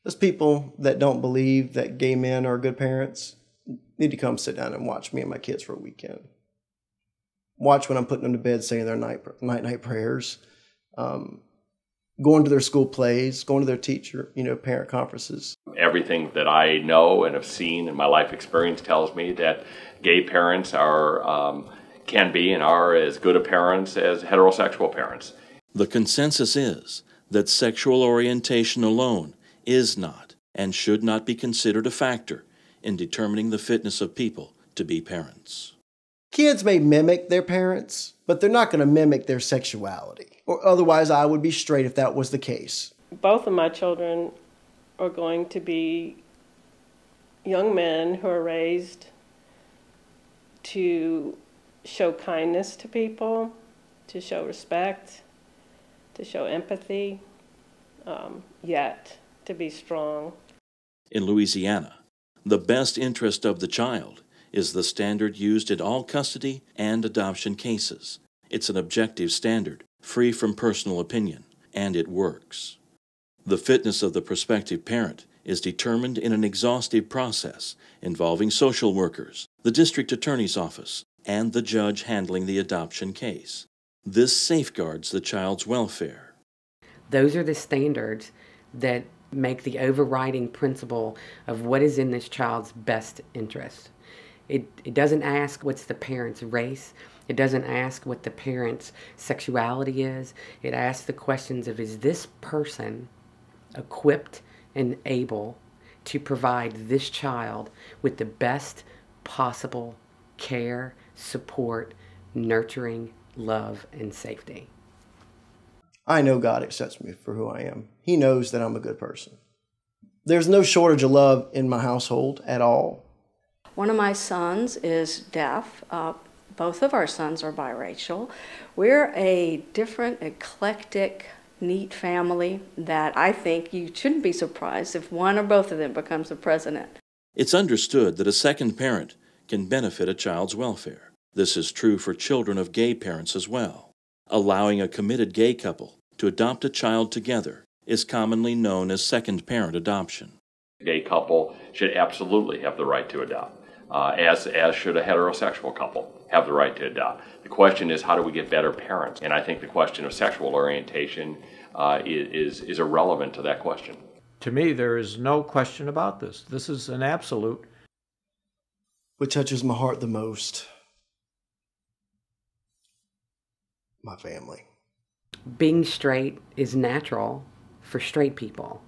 Those people that don't believe that gay men are good parents need to come sit down and watch me and my kids for a weekend. Watch when I'm putting them to bed saying their night prayers, going to their school plays, going to their teacher, parent conferences. Everything that I know and have seen in my life experience tells me that gay parents can be and are as good a parents as heterosexual parents. The consensus is that sexual orientation alone is not and should not be considered a factor in determining the fitness of people to be parents. Kids may mimic their parents, but they're not going to mimic their sexuality. Or otherwise, I would be straight if that was the case. Both of my children are going to be young men who are raised to show kindness to people, to show respect, to show empathy, yet to be strong. In Louisiana, the best interest of the child is the standard used in all custody and adoption cases. It's an objective standard, free from personal opinion, and it works. The fitness of the prospective parent is determined in an exhaustive process involving social workers, the district attorney's office, and the judge handling the adoption case. This safeguards the child's welfare. Those are the standards that make the overriding principle of what is in this child's best interest. It doesn't ask what's the parent's race. It doesn't ask what the parent's sexuality is. It asks the questions of, is this person equipped and able to provide this child with the best possible care, support, nurturing, love, and safety. I know God accepts me for who I am. He knows that I'm a good person. There's no shortage of love in my household at all. One of my sons is deaf. Both of our sons are biracial. We're a different, eclectic, neat family that I think you shouldn't be surprised if one or both of them becomes the president. It's understood that a second parent can benefit a child's welfare. This is true for children of gay parents as well. Allowing a committed gay couple to adopt a child together is commonly known as second parent adoption. A gay couple should absolutely have the right to adopt, as should a heterosexual couple have the right to adopt. The question is, how do we get better parents? And I think the question of sexual orientation is irrelevant to that question. To me, there is no question about this. This is an absolute. What touches my heart the most? My family. Being straight is natural for straight people,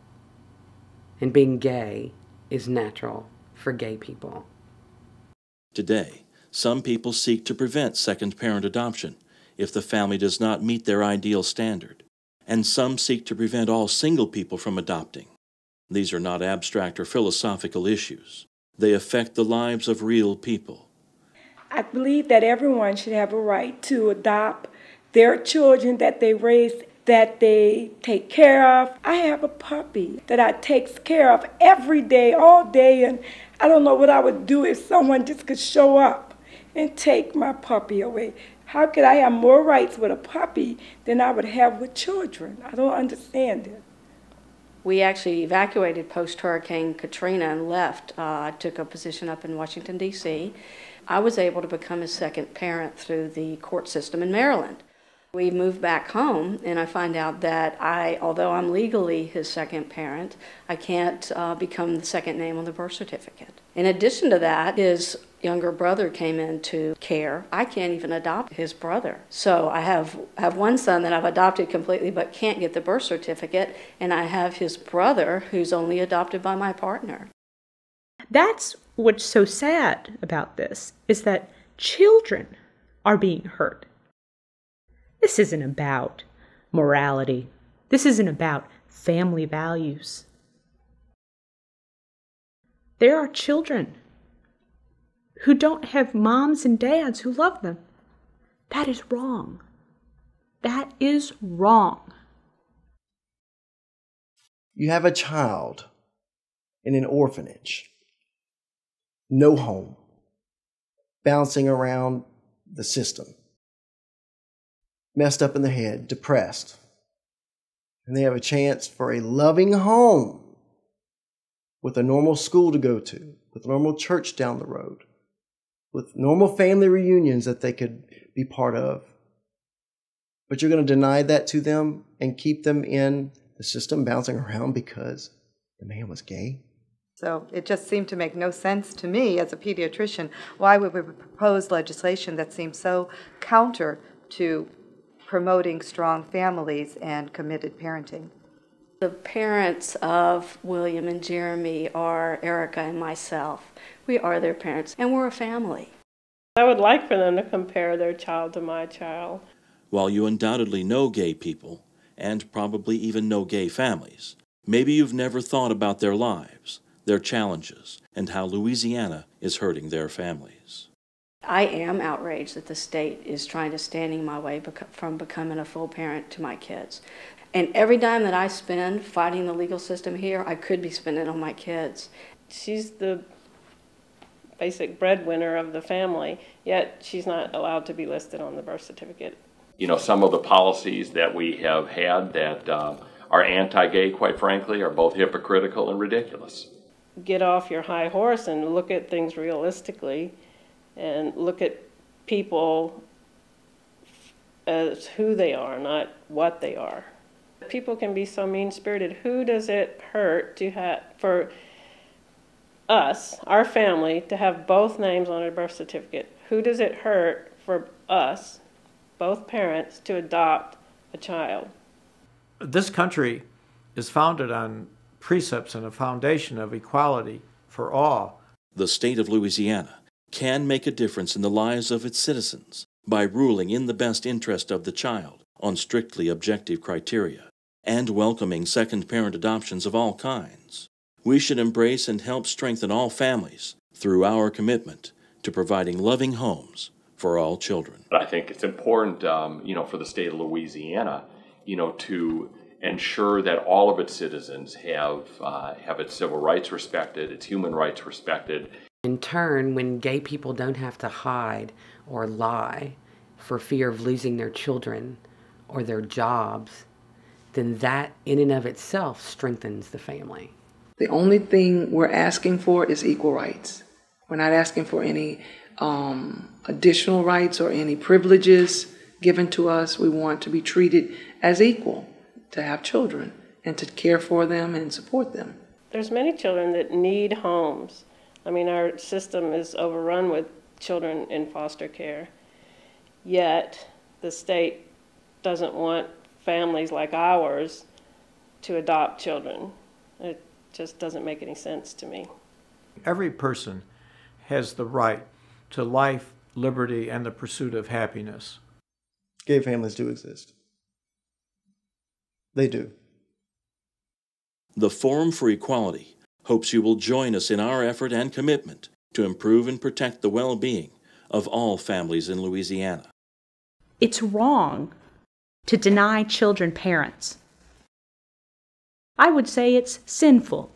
and being gay is natural for gay people. Today, some people seek to prevent second parent adoption if the family does not meet their ideal standard, and some seek to prevent all single people from adopting. These are not abstract or philosophical issues. They affect the lives of real people. I believe that everyone should have a right to adopt their children that they raise, that they take care of. I have a puppy that I take care of every day, all day, and I don't know what I would do if someone just could show up and take my puppy away. How could I have more rights with a puppy than I would have with children? I don't understand it. We actually evacuated post-Hurricane Katrina and left. I took a position up in Washington, D.C. I was able to become his second parent through the court system in Maryland. We moved back home, and I find out that although I'm legally his second parent, I can't become the second name on the birth certificate. In addition to that, his younger brother came into care. I can't even adopt his brother. So I have one son that I've adopted completely but can't get the birth certificate, and I have his brother who's only adopted by my partner. That's what's so sad about this, is that children are being hurt. This isn't about morality. This isn't about family values. There are children who don't have moms and dads who love them. That is wrong. That is wrong. You have a child in an orphanage, no home, bouncing around the system, messed up in the head, depressed, and they have a chance for a loving home with a normal school to go to, with a normal church down the road, with normal family reunions that they could be part of. But you're going to deny that to them and keep them in the system bouncing around because the man was gay? So it just seemed to make no sense to me as a pediatrician. Why would we propose legislation that seems so counter to promoting strong families and committed parenting? The parents of William and Jeremy are Erica and myself. We are their parents, and we're a family. I would like for them to compare their child to my child. While you undoubtedly know gay people, and probably even know gay families, maybe you've never thought about their lives, their challenges, and how Louisiana is hurting their families. I am outraged that the state is trying to stand in my way from becoming a full parent to my kids. And every dime that I spend fighting the legal system here, I could be spending on my kids. She's the basic breadwinner of the family, yet she's not allowed to be listed on the birth certificate. You know, some of the policies that we have had that are anti-gay, quite frankly, are both hypocritical and ridiculous. Get off your high horse and look at things realistically and look at people as who they are, not what they are. People can be so mean-spirited. Who does it hurt to have, for us, our family, to have both names on a birth certificate? Who does it hurt for us, both parents, to adopt a child? This country is founded on precepts and a foundation of equality for all. The state of Louisiana can make a difference in the lives of its citizens by ruling in the best interest of the child on strictly objective criteria and welcoming second parent adoptions of all kinds. We should embrace and help strengthen all families through our commitment to providing loving homes for all children. But I think it's important, for the state of Louisiana, to ensure that all of its citizens have its civil rights respected, its human rights respected. In turn, when gay people don't have to hide or lie for fear of losing their children or their jobs, then that in and of itself strengthens the family. The only thing we're asking for is equal rights. We're not asking for any additional rights or any privileges given to us. We want to be treated as equal, to have children and to care for them and support them. There's many children that need homes. I mean, our system is overrun with children in foster care, yet the state doesn't want families like ours to adopt children. It just doesn't make any sense to me. Every person has the right to life, liberty, and the pursuit of happiness. Gay families do exist. They do. The Forum for Equality hopes you will join us in our effort and commitment to improve and protect the well-being of all families in Louisiana. It's wrong to deny children parents. I would say it's sinful.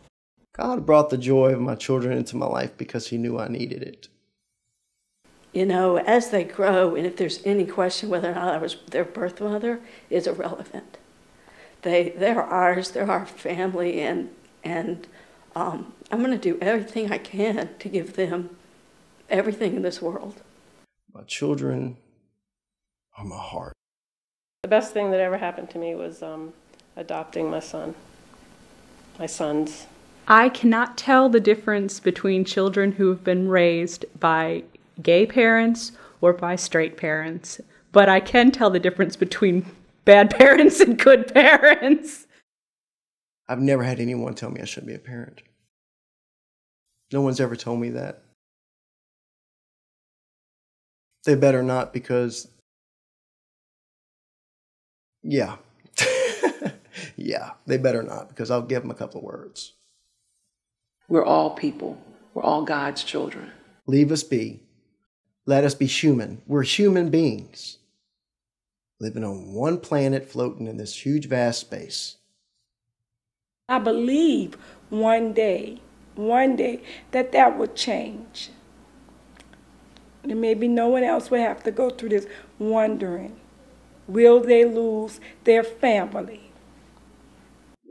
God brought the joy of my children into my life because he knew I needed it. As they grow, and if there's any question whether or not I was their birth mother, is irrelevant. They're ours, they're our family, and I'm going to do everything I can to give them everything in this world. My children are my heart. The best thing that ever happened to me was adopting my sons. I cannot tell the difference between children who have been raised by gay parents or by straight parents, but I can tell the difference between bad parents and good parents. I've never had anyone tell me I shouldn't be a parent. No one's ever told me that. They better not, because yeah, they better not, because I'll give them a couple of words. We're all people. We're all God's children. Leave us be. Let us be human. We're human beings living on one planet, floating in this huge, vast space. I believe one day, that would change. And maybe no one else will have to go through this wondering, will they lose their family?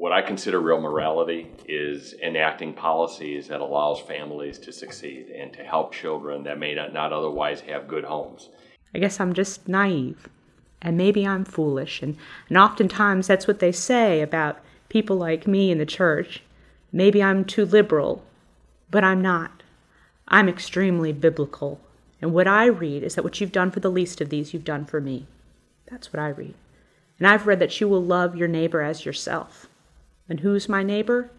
What I consider real morality is enacting policies that allows families to succeed and to help children that may not otherwise have good homes. I guess I'm just naive, and maybe I'm foolish, and oftentimes that's what they say about people like me in the church. Maybe I'm too liberal, but I'm not. I'm extremely biblical, and what I read is that what you've done for the least of these, you've done for me. That's what I read. And I've read that you will love your neighbor as yourself. And who's my neighbor?